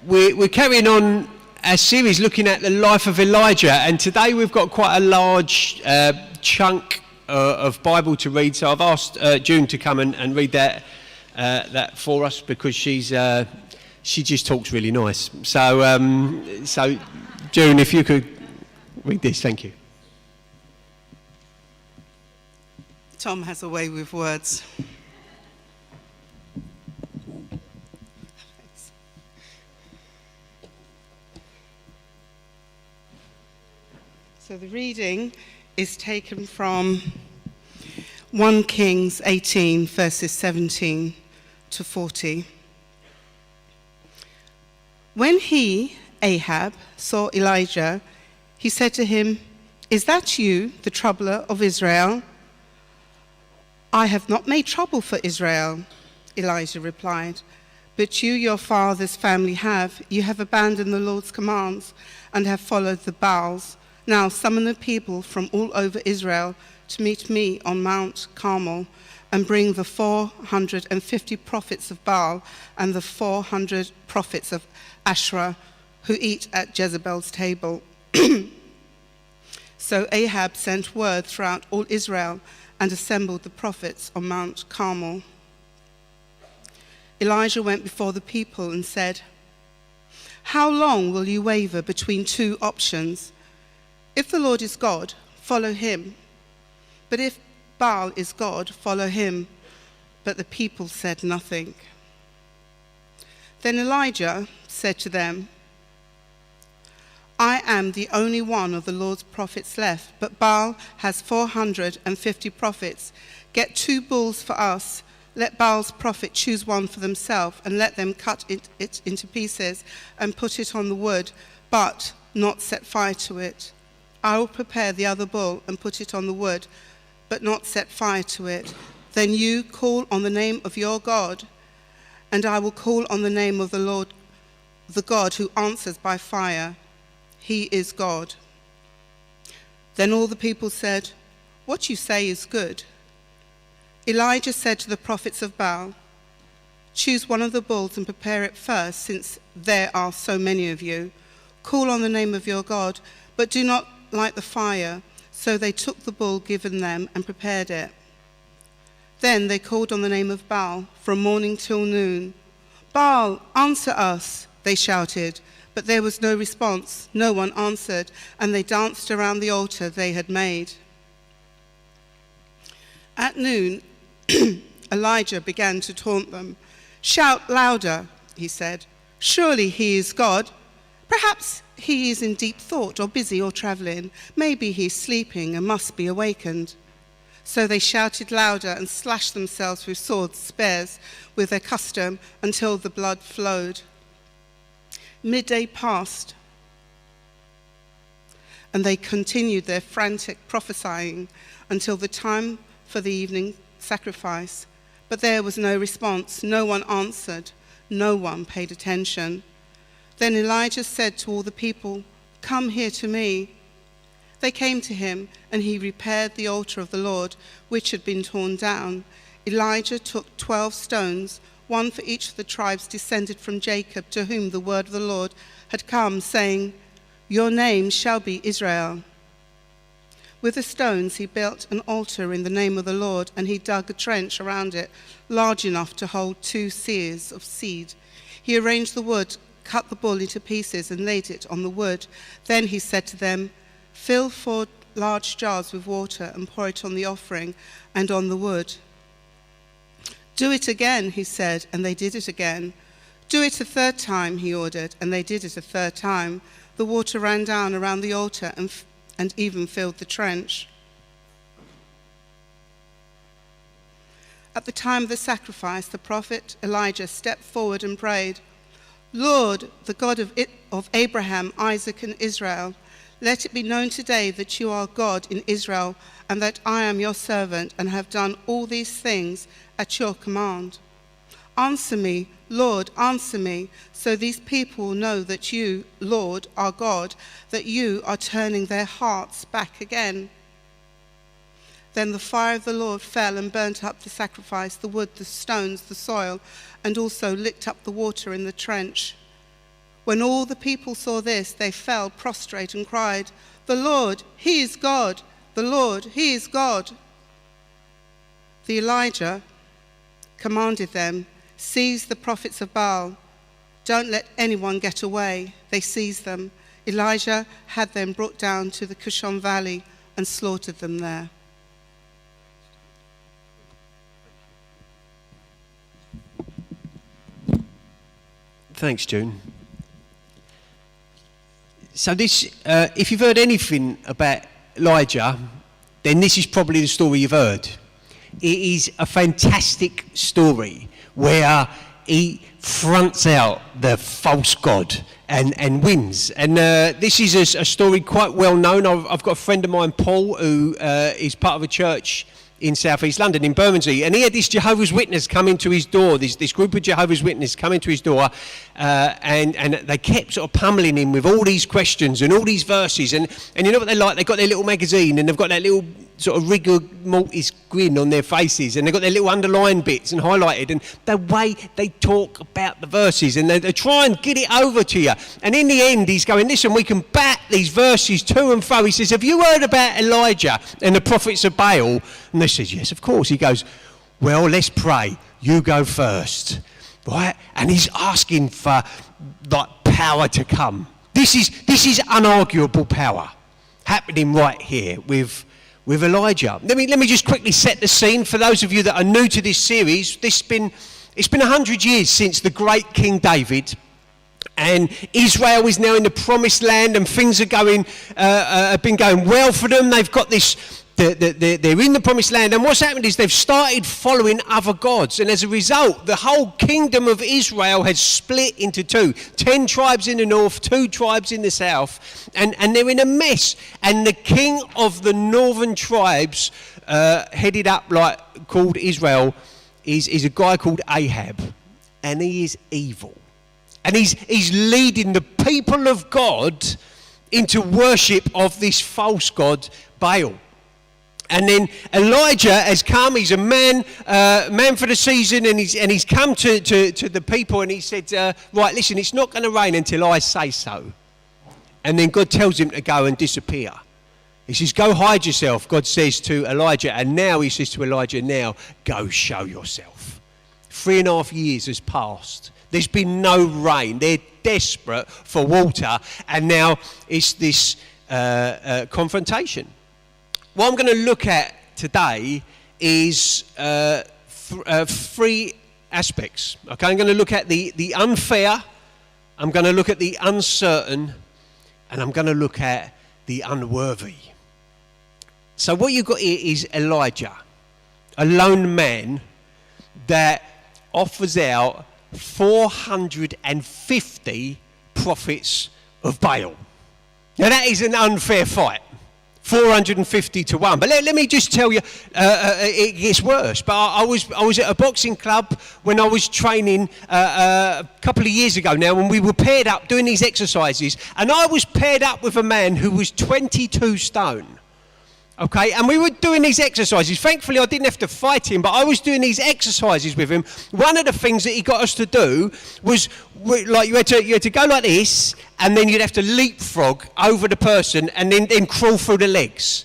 We're carrying on our series looking at the life of Elijah, and today we've got quite a large chunk of Bible to read, so I've asked June to come and read that for us, because she just talks really nice. So June, if you could read this, thank you. Tom has a way with words. So the reading is taken from 1 Kings 18, verses 17 to 40. When Ahab, saw Elijah, he said to him, "Is that you, the troubler of Israel?" "I have not made trouble for Israel," Elijah replied, "but you, your father's family have. You have abandoned the Lord's commands and have followed the Baals. Now summon the people from all over Israel to meet me on Mount Carmel, and bring the 450 prophets of Baal and the 400 prophets of Asherah who eat at Jezebel's table." So Ahab sent word throughout all Israel and assembled the prophets on Mount Carmel. Elijah went before the people and said, "How long will you waver between two options? If the Lord is God, follow him. But if Baal is God, follow him." But the people said nothing. Then Elijah said to them, "I am the only one of the Lord's prophets left, but Baal has 450 prophets. Get 2 bulls for us. Let Baal's prophet choose one for themselves, and let them cut it into pieces and put it on the wood, but not set fire to it. I will prepare the other bull and put it on the wood, but not set fire to it. Then you call on the name of your God, and I will call on the name of the Lord, the God who answers by fire. He is God." Then all the people said, "What you say is good." Elijah said to the prophets of Baal, "Choose one of the bulls and prepare it first, since there are so many of you. Call on the name of your God, but do not light the fire." So they took the bull given them and prepared it. Then they called on the name of Baal from morning till noon. "Baal, answer us," they shouted. But there was no response. No one answered, and they danced around the altar they had made. At noon, Elijah began to taunt them. "Shout louder," he said. "Surely he is God. Perhaps he is in deep thought or busy or traveling. Maybe he's sleeping and must be awakened." So they shouted louder and slashed themselves with swords, spears, with their custom, until the blood flowed. Midday passed, and they continued their frantic prophesying until the time for the evening sacrifice. But there was no response. No one answered. No one paid attention. Then Elijah said to all the people, "Come here to me." They came to him, and he repaired the altar of the Lord, which had been torn down. Elijah took 12 stones, one for each of the tribes descended from Jacob, to whom the word of the Lord had come, saying, "Your name shall be Israel." With the stones he built an altar in the name of the Lord, and he dug a trench around it, large enough to hold 2 seahs of seed. He arranged the wood, cut the bull into pieces, and laid it on the wood. Then he said to them, "Fill 4 large jars with water and pour it on the offering and on the wood." "Do it again," he said, and they did it again. "Do it a 3rd time," he ordered, and they did it a 3rd time. The water ran down around the altar and even filled the trench. At the time of the sacrifice, the prophet Elijah stepped forward and prayed, "Lord, the God of Abraham, Isaac, and Israel, let it be known today that you are God in Israel, and that I am your servant and have done all these things at your command. Answer me, Lord, answer me, so these people will know that you, Lord, are God, that you are turning their hearts back again." Then the fire of the Lord fell and burnt up the sacrifice, the wood, the stones, the soil, and also licked up the water in the trench. When all the people saw this, they fell prostrate and cried, "The Lord, he is God! The Lord, he is God!" The Elijah commanded them, "Seize the prophets of Baal. Don't let anyone get away." They seized them. Elijah had them brought down to the Kishon Valley and slaughtered them there. Thanks, June. So this, if you've heard anything about Elijah, then this is probably the story you've heard. It is a fantastic story where he fronts out the false god and wins. And this is a story quite well known. I've got a friend of mine, Paul, who is part of a church in South East London, in Bermondsey, and he had this Jehovah's Witness come into his door, this group of Jehovah's Witnesses come into his door, and they kept sort of pummeling him with all these questions and all these verses, and you know what they're like, they've got their little magazine, and they've got that little sort of rigor mortis grin on their faces, and they've got their little underlined bits and highlighted, and the way they talk about the verses, and they try and get it over to you, and in the end he's going, listen, we can bat these verses to and fro. He says, have you heard about Elijah and the prophets of Baal? And they says, yes, of course. He goes, well, let's pray. You go first. Right? And he's asking for like power to come. This is unarguable power happening right here with Elijah. Let me just quickly set the scene for those of you that are new to this series. It's been 100 years since the great King David, and Israel is now in the promised land, and things are have been going well for them. They've got this. They're in the promised land, and what's happened is they've started following other gods, and as a result the whole kingdom of Israel has split into two, 10 tribes in the north, 2 tribes in the south, and they're in a mess. And the king of the northern tribes, headed up called Israel, is a guy called Ahab, and he is evil, and he's leading the people of God into worship of this false god Baal. And then Elijah has come. He's a man for the season, and he's come to the people, and he said, right, listen, it's not going to rain until I say so. And then God tells him to go and disappear. He says, go hide yourself, God says to Elijah. And now he says to Elijah, now go show yourself. 3.5 years has passed. There's been no rain. They're desperate for water, and now it's this confrontation. What I'm going to look at today is 3 aspects. Okay, I'm going to look at the unfair, I'm going to look at the uncertain, and I'm going to look at the unworthy. So what you've got here is Elijah, a lone man that offers out 450 prophets of Baal. Now that is an unfair fight. 450 to 1. But let me just tell you, it gets worse. But I was at a boxing club when I was training a couple of years ago now, when we were paired up doing these exercises, and I was paired up with a man who was 22 stone. Okay, and we were doing these exercises. Thankfully, I didn't have to fight him, but I was doing these exercises with him. One of the things that he got us to do was, like, you had to go like this, and then you'd have to leapfrog over the person, and then crawl through the legs.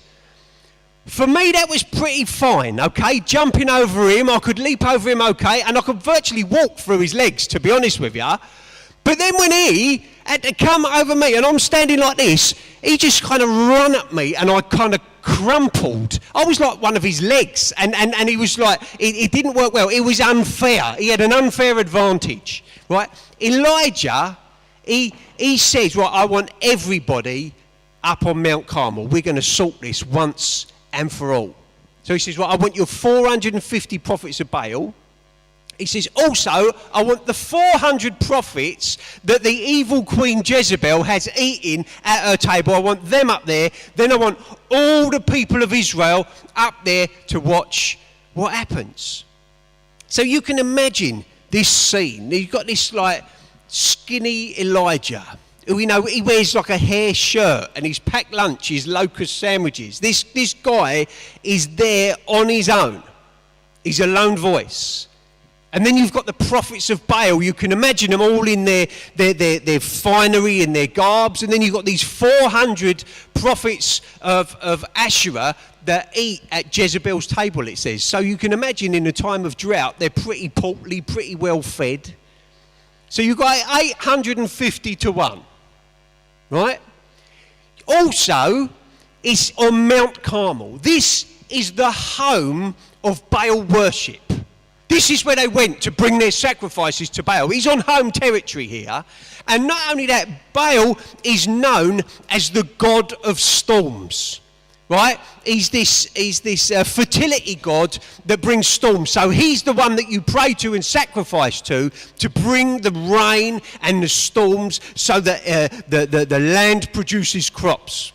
For me, that was pretty fine, okay? Jumping over him, I could leap over him, okay, and I could virtually walk through his legs, to be honest with you. But then when he had to come over me, and I'm standing like this, he just kind of run at me, and I kind of crumpled. I was like one of his legs, and he was like, it didn't work well. It was unfair. He had an unfair advantage, right? Elijah, he says, right, I want everybody up on Mount Carmel. We're going to sort this once and for all. So he says, right, I want your 450 prophets of Baal. He says, also, I want the 400 prophets that the evil Queen Jezebel has eaten at her table. I want them up there. Then I want all the people of Israel up there to watch what happens. So you can imagine this scene. You've got this like skinny Elijah we know he wears like a hair shirt and his packed lunch is locust sandwiches. This guy is there on his own. He's a lone voice. And then you've got the prophets of Baal. You can imagine them all in their finery and their garbs. And then you've got these 400 prophets of Asherah that eat at Jezebel's table, it says. So you can imagine in a time of drought, they're pretty portly, pretty well fed. So you've got 850 to 1, right? Also, it's on Mount Carmel. This is the home of Baal worship. This is where they went to bring their sacrifices to Baal. He's on home territory here. And not only that, Baal is known as the god of storms, right? He's this fertility god that brings storms. So he's the one that you pray to and sacrifice to bring the rain and the storms so that the land produces crops.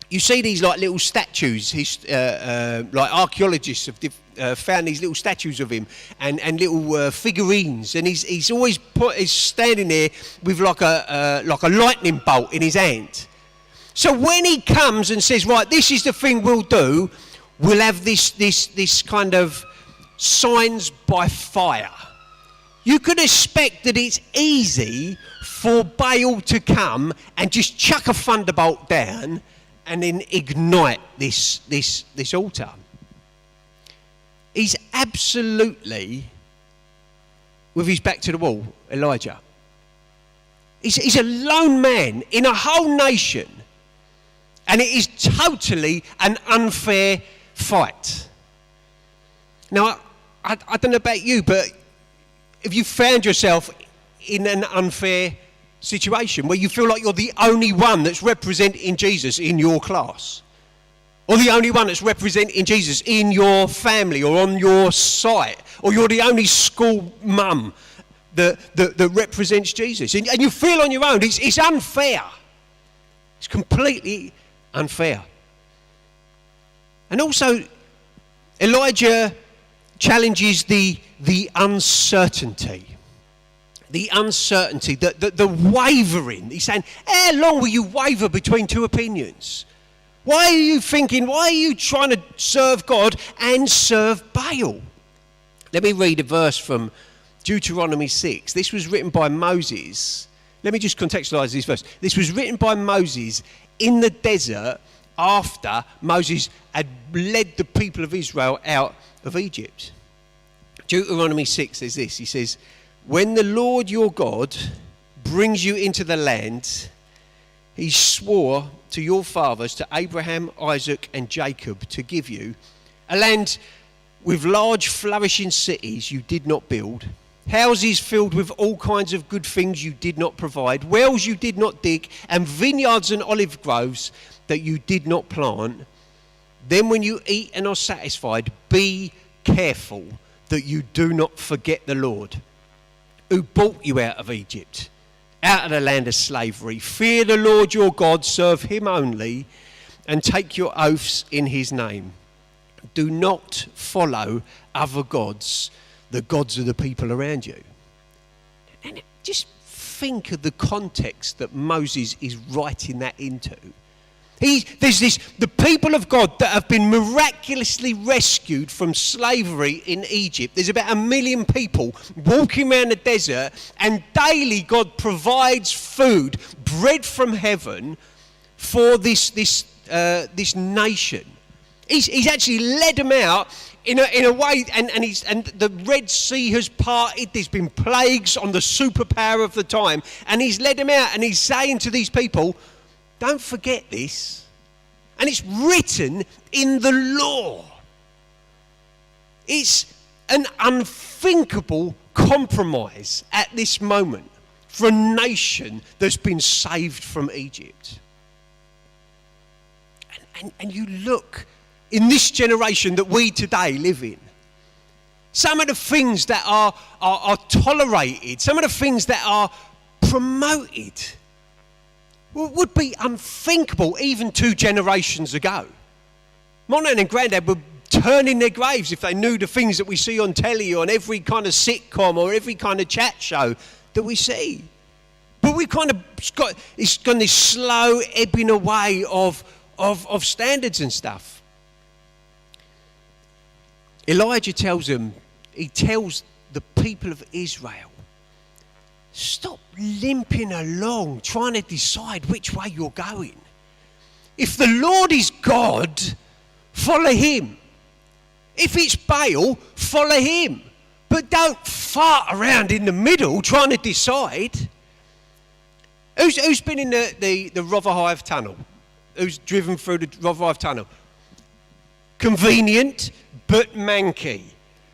You see these like little statues, like archaeologists have found these little statues of him and little figurines, and he's always he's standing there with like a lightning bolt in his hand. So when he comes and says, right, this is the thing we'll do, we'll have this kind of signs by fire. You could expect that it's easy for Baal to come and just chuck a thunderbolt down and then ignite this altar. He's absolutely with his back to the wall, Elijah. He's a lone man in a whole nation, and it is totally an unfair fight. Now, I don't know about you, but if you found yourself in an unfair situation where you feel like you're the only one that's representing Jesus in your class, or the only one that's representing Jesus in your family or on your site, or you're the only school mum that represents Jesus, and you feel on your own, it's unfair. It's completely unfair. And also, Elijah challenges the uncertainty. The uncertainty, the wavering. He's saying, how long will you waver between two opinions? Why are you trying to serve God and serve Baal? Let me read a verse from Deuteronomy 6. This was written by Moses. Let me just contextualize this verse. This was written by Moses in the desert after Moses had led the people of Israel out of Egypt. Deuteronomy 6 says this. He says, when the Lord your God brings you into the land he swore to your fathers, to Abraham, Isaac, and Jacob, to give you, a land with large flourishing cities you did not build, houses filled with all kinds of good things you did not provide, wells you did not dig, and vineyards and olive groves that you did not plant, then when you eat and are satisfied, be careful that you do not forget the Lord, who brought you out of Egypt, out of the land of slavery. Fear the Lord your God, serve him only, and take your oaths in his name. Do not follow other gods, the gods of the people around you. And just think of the context that Moses is writing that into. The people of God that have been miraculously rescued from slavery in Egypt. There's about 1 million people walking around the desert, and daily God provides food, bread from heaven, for this nation. He's actually led them out in a way, and the Red Sea has parted. There's been plagues on the superpower of the time, and he's led them out, and he's saying to these people, don't forget this. And it's written in the law. It's an unthinkable compromise at this moment for a nation that's been saved from Egypt. And you look in this generation that we today live in, some of the things that are tolerated, some of the things that are promoted would be unthinkable even 2 generations ago. My nan and granddad would turn in their graves if they knew the things that we see on telly or on every kind of sitcom or every kind of chat show that we see. But we kind of it's gone this slow ebbing away of standards and stuff. Elijah tells the people of Israel, stop limping along trying to decide which way you're going. If the Lord is God, follow him. If it's Baal, follow him. But don't fart around in the middle trying to decide. Who's been in the Rotherhithe Tunnel? Who's driven through the Rotherhithe Tunnel? Convenient, but manky.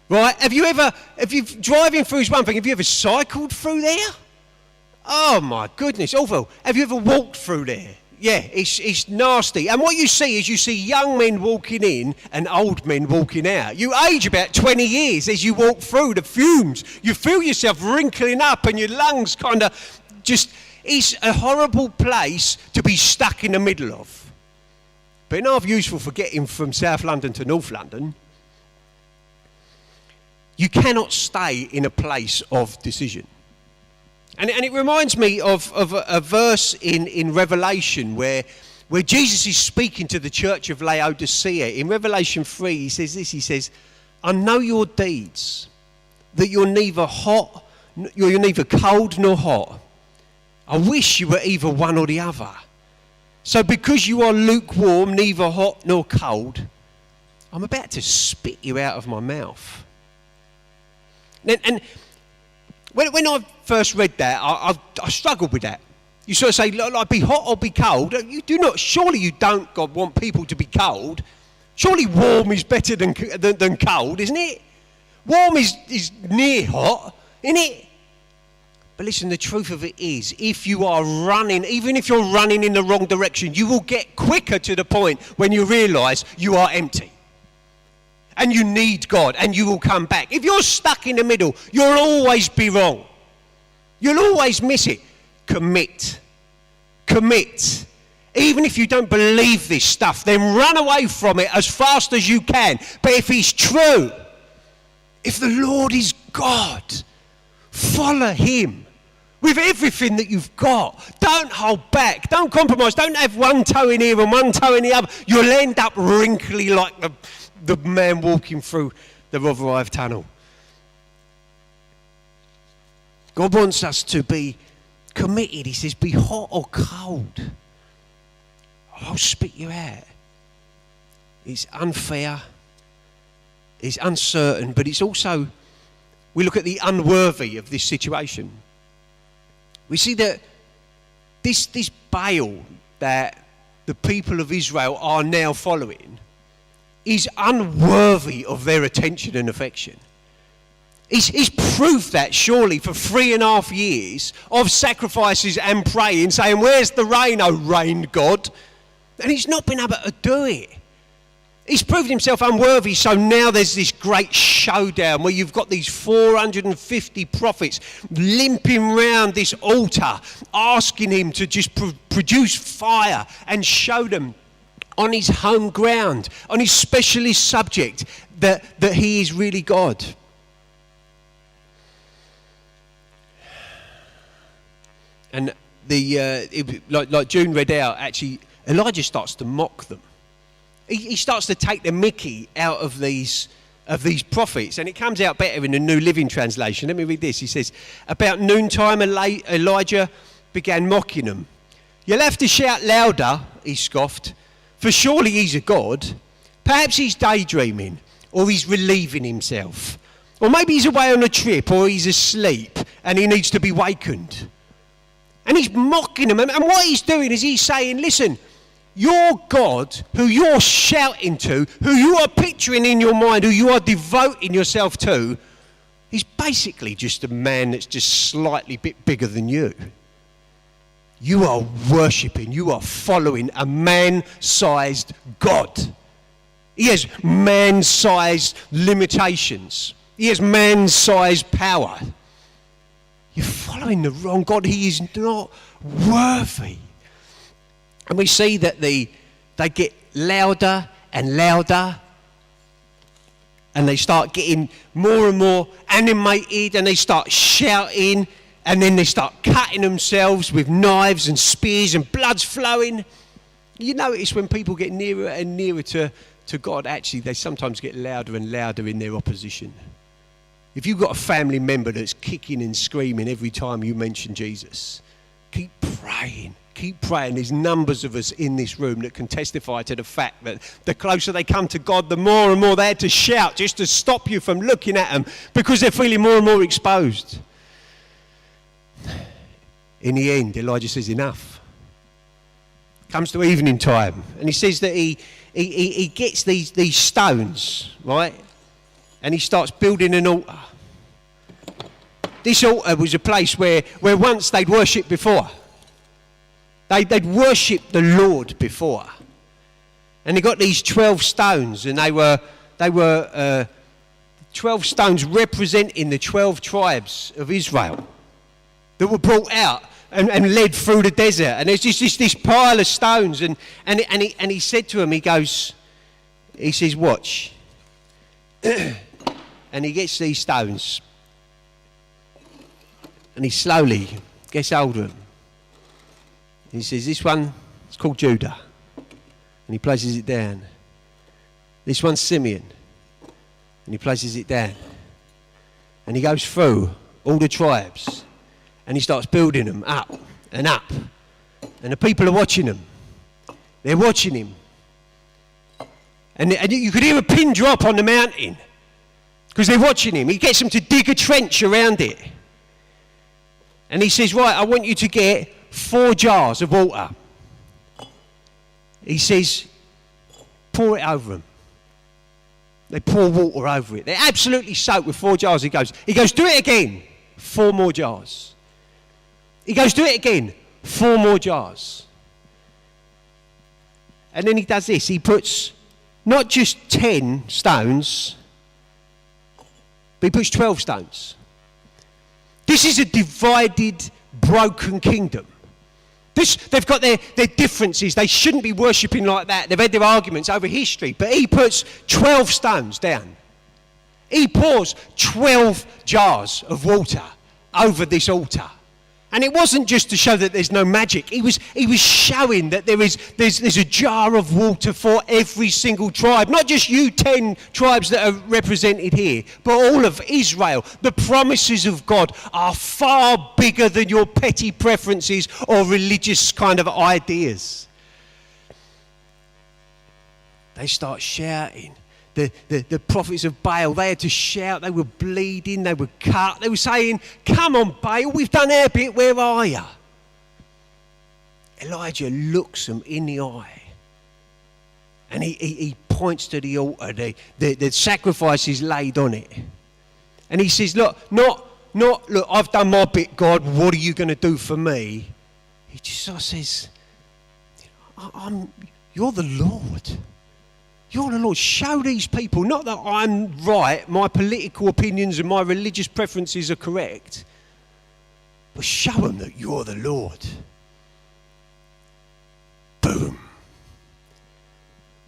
Right? Have you driving through is one thing, have you ever cycled through there? Oh my goodness, awful. Have you ever walked through there? Yeah, it's nasty. And what you see young men walking in and old men walking out. You age about 20 years as you walk through the fumes. You feel yourself wrinkling up and your lungs kind of just... It's a horrible place to be stuck in the middle of. But enough useful for getting from South London to North London. You cannot stay in a place of decision. And it reminds me of a verse in Revelation where Jesus is speaking to the church of Laodicea. In Revelation 3, he says this, he says, I know your deeds, that you're neither cold nor hot. I wish you were either one or the other. So because you are lukewarm, neither hot nor cold, I'm about to spit you out of my mouth. And when I first read that, I struggled with that. You sort of say, like, be hot or be cold. Surely you don't, God, want people to be cold. Surely warm is better than cold, isn't it? Warm is near hot, isn't it? But listen, the truth of it is, if you are running, even if you're running in the wrong direction, you will get quicker to the point when you realise you are empty. And you need God, and you will come back. If you're stuck in the middle, you'll always be wrong. You'll always miss it. Commit. Commit. Even if you don't believe this stuff, then run away from it as fast as you can. But if it's true, if the Lord is God, follow him. With everything that you've got. Don't hold back. Don't compromise. Don't have one toe in here and one toe in the other. You'll end up wrinkly like the man walking through the Rotherhithe Tunnel. God wants us to be committed. He says, be hot or cold. I'll spit you out. It's unfair. It's uncertain. But it's also, we look at the unworthy of this situation. We see that this Baal that the people of Israel are now following is unworthy of their attention and affection. He's proved that surely for 3.5 years of sacrifices and praying, saying, where's the rain, O rain God? And he's not been able to do it. He's proved himself unworthy, so now there's this great showdown where you've got these 450 prophets limping round this altar, asking him to just produce fire and show them on his home ground, on his specialist subject, that he is really God. And like June read out, actually, Elijah starts to mock them. He starts to take the mickey out of these prophets, and it comes out better in the New Living Translation. Let me read this. He says, about noontime, Elijah began mocking them. You'll have to shout louder, he scoffed, for surely he's a god. Perhaps he's daydreaming, or he's relieving himself. Or maybe he's away on a trip, or he's asleep, and he needs to be wakened. And he's mocking them, and what he's doing is he's saying, listen, your God, who you're shouting to, who you are picturing in your mind, who you are devoting yourself to, he's basically just a man that's just slightly bit bigger than you. You are worshipping, you are following a man-sized God. He has man-sized limitations. He has man-sized power. You're following the wrong God. He is not worthy. And we see that they get louder and louder, and they start getting more and more animated, and they start shouting, and then they start cutting themselves with knives and spears and blood's flowing. You notice when people get nearer and nearer to God, actually, they sometimes get louder and louder in their opposition. If you've got a family member that's kicking and screaming every time you mention Jesus, keep praying. Keep praying. There's numbers of us in this room that can testify to the fact that the closer they come to God, the more and more they had to shout just to stop you from looking at them because they're feeling more and more exposed. In the end, Elijah says, enough. Comes to evening time, and he says that he gets these stones, right? And he starts building an altar. This altar was a place where once they'd worshipped before. They'd worshipped the Lord before. And they got these 12 stones, and they were 12 stones representing the 12 tribes of Israel that were brought out and led through the desert. And there's just this pile of stones, and he said to him, he says, watch. And he gets these stones, and he slowly gets hold of them. He says, this one is called Judah. And he places it down. This one's Simeon. And he places it down. And he goes through all the tribes. And he starts building them up and up. And the people are watching him. They're watching him. And you could hear a pin drop on the mountain. Because they're watching him. He gets them to dig a trench around it. And he says, right, I want you to get 4 jars of water. He says, pour it over them. They pour water over it. They're absolutely soaked with 4 jars. He goes, do it again. 4 more jars. He goes, do it again. 4 more jars. And then he does this. He puts not just 10 stones, but he puts 12 stones. This is a divided, broken kingdom. They've got their differences. They shouldn't be worshipping like that. They've had their arguments over history. But he puts 12 stones down. He pours 12 jars of water over this altar. And it wasn't just to show that there's no magic. He was showing that there's a jar of water for every single tribe. Not just you 10 tribes that are represented here, but all of Israel. The promises of God are far bigger than your petty preferences or religious kind of ideas. They start shouting. The prophets of Baal, they had to shout, they were bleeding, they were cut, they were saying, come on Baal, we've done our bit, where are you? Elijah looks them in the eye and he points to the altar, the sacrifice is laid on it. And he says, look, I've done my bit, God, what are you going to do for me? He just sort of says, you're the Lord. You're the Lord. Show these people, not that I'm right, my political opinions and my religious preferences are correct, but show them that you're the Lord. Boom.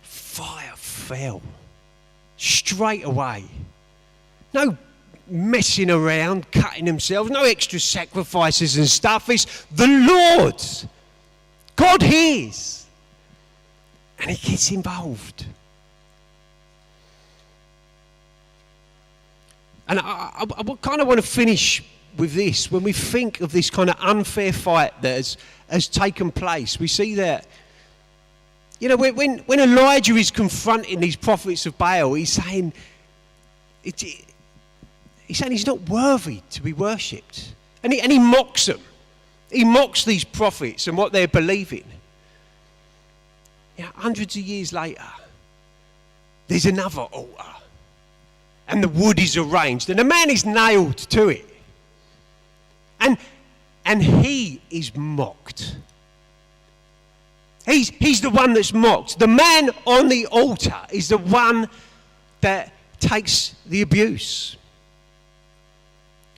Fire fell straight away. No messing around, cutting themselves, no extra sacrifices and stuff. It's the Lord. God hears. And he gets involved. And I kind of want to finish with this. When we think of this kind of unfair fight that has taken place, we see that, when Elijah is confronting these prophets of Baal, he's saying he's not worthy to be worshipped. And he mocks them. He mocks these prophets and what they're believing. Hundreds of years later, there's another altar. And the wood is arranged, and a man is nailed to it. And he is mocked. He's the one that's mocked. The man on the altar is the one that takes the abuse.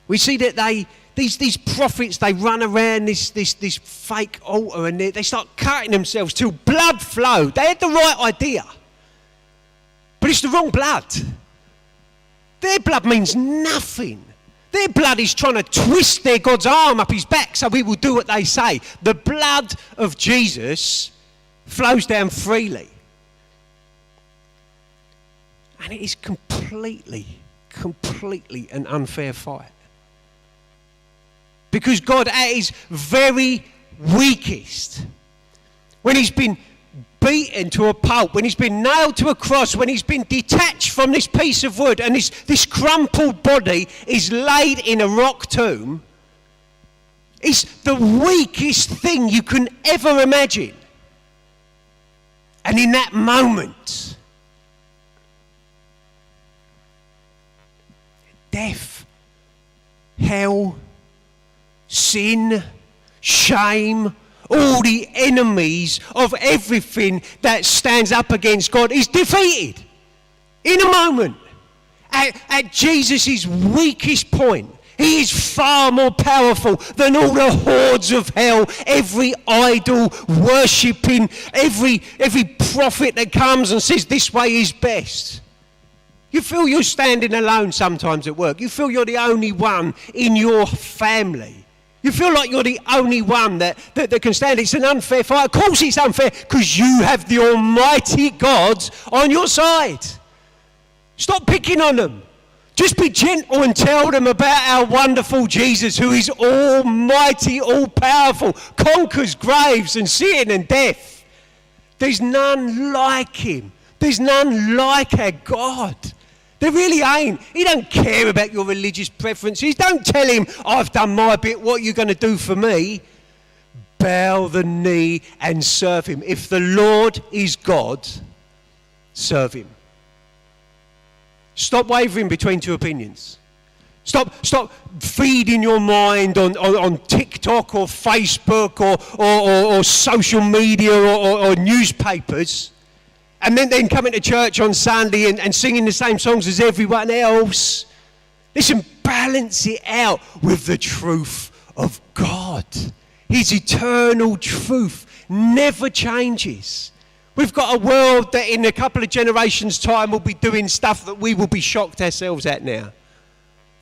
We see that these prophets, they run around this fake altar and they start cutting themselves till blood flowed. They had the right idea, but it's the wrong blood. Their blood means nothing. Their blood is trying to twist their God's arm up his back so he will do what they say. The blood of Jesus flows down freely. And it is completely an unfair fight. Because God, at his very weakest, when he's been beaten to a pulp, when he's been nailed to a cross, when he's been detached from this piece of wood and this crumpled body is laid in a rock tomb, it's the weakest thing you can ever imagine. And in that moment, death, hell, sin, shame, all the enemies of everything that stands up against God is defeated in a moment. At Jesus' weakest point, he is far more powerful than all the hordes of hell, every idol worshipping, every prophet that comes and says this way is best. You feel you're standing alone sometimes at work. You feel you're the only one in your family. You feel like you're the only one that can stand. It's an unfair fight. Of course it's unfair because you have the Almighty God on your side. Stop picking on them. Just be gentle and tell them about our wonderful Jesus who is almighty, all-powerful, conquers graves and sin and death. There's none like him. There's none like our God. There really ain't. He don't care about your religious preferences. Don't tell him, I've done my bit, what are you going to do for me? Bow the knee and serve him. If the Lord is God, serve him. Stop wavering between two opinions. Stop feeding your mind on TikTok or Facebook or social media or newspapers. And then coming to church on Sunday and singing the same songs as everyone else. Listen, balance it out with the truth of God. His eternal truth never changes. We've got a world that in a couple of generations' time will be doing stuff that we will be shocked ourselves at now.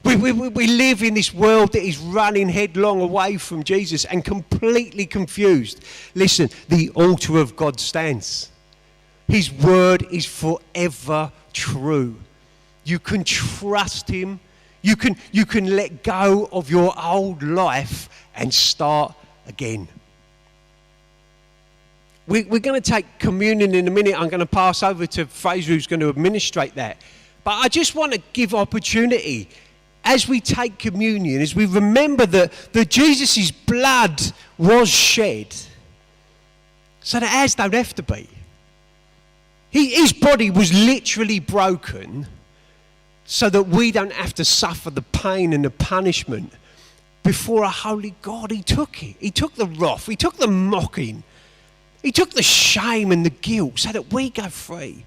We live in this world that is running headlong away from Jesus and completely confused. Listen, the altar of God stands. His word is forever true. You can trust him. You can let go of your old life and start again. We're going to take communion in a minute. I'm going to pass over to Fraser who's going to administrate that. But I just want to give opportunity as we take communion, as we remember that Jesus' blood was shed so that ours don't have to be. His body was literally broken so that we don't have to suffer the pain and the punishment before a holy God. He took it. He took the wrath. He took the mocking. He took the shame and the guilt so that we go free.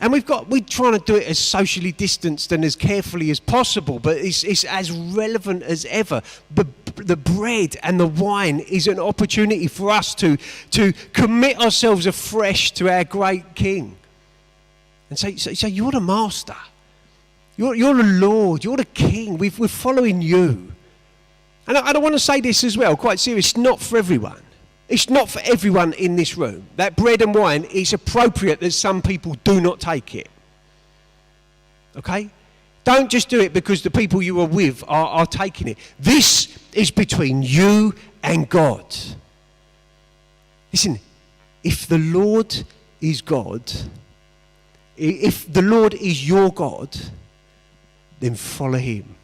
And we're trying to do it as socially distanced and as carefully as possible, but it's as relevant as ever. The bread and the wine is an opportunity for us to commit ourselves afresh to our great King. And say you're the master. You're the Lord. You're the King. We're following you. And I want to say this as well, quite serious. It's not for everyone. It's not for everyone in this room. That bread and wine, it's appropriate that some people do not take it. Okay? Don't just do it because the people you are with are taking it. This is between you and God. Listen, if the Lord is God, if the Lord is your God, then follow him.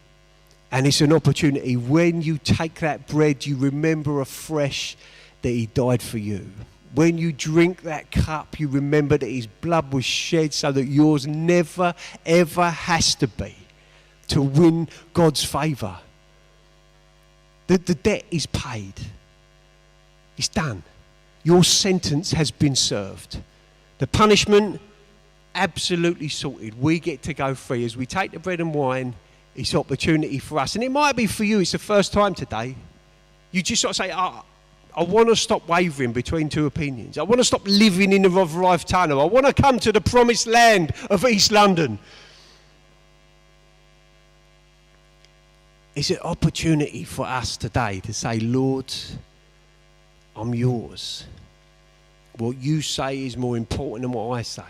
And it's an opportunity. When you take that bread, you remember afresh that he died for you. When you drink that cup, you remember that his blood was shed so that yours never, ever has to be to win God's favour. The debt is paid. It's done. Your sentence has been served. The punishment, absolutely sorted. We get to go free. As we take the bread and wine, it's opportunity for us. And it might be for you, it's the first time today. You just sort of say, I want to stop wavering between two opinions. I want to stop living in the Rotherhithe tunnel. I want to come to the promised land of East London. It's an opportunity for us today to say, Lord, I'm yours. What you say is more important than what I say.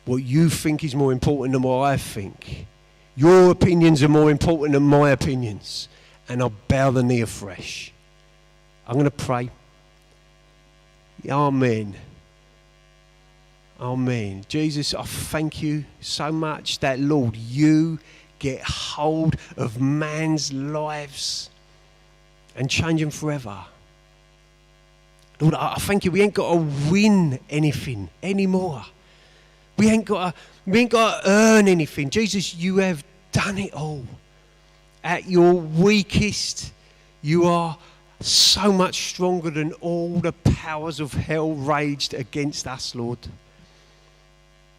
What you think is more important than what I think. Your opinions are more important than my opinions. And I'll bow the knee afresh. I'm going to pray. Amen. Amen. Jesus, I thank you so much that, Lord, you get hold of man's lives and change them forever. Lord, I thank you. We ain't got to win anything anymore. We ain't got to earn anything. Jesus, you have done it all. At your weakest, you are so much stronger than all the powers of hell raged against us, Lord.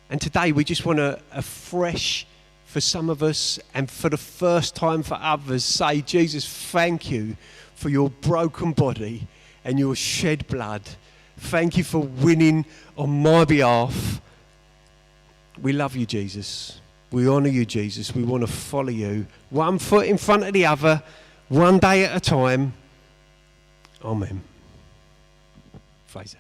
And today we just want to afresh for some of us and for the first time for others say, Jesus, thank you for your broken body and your shed blood. Thank you for winning on my behalf. We love you, Jesus. We honour you, Jesus. We want to follow you. One foot in front of the other, one day at a time. Amen. Fraser.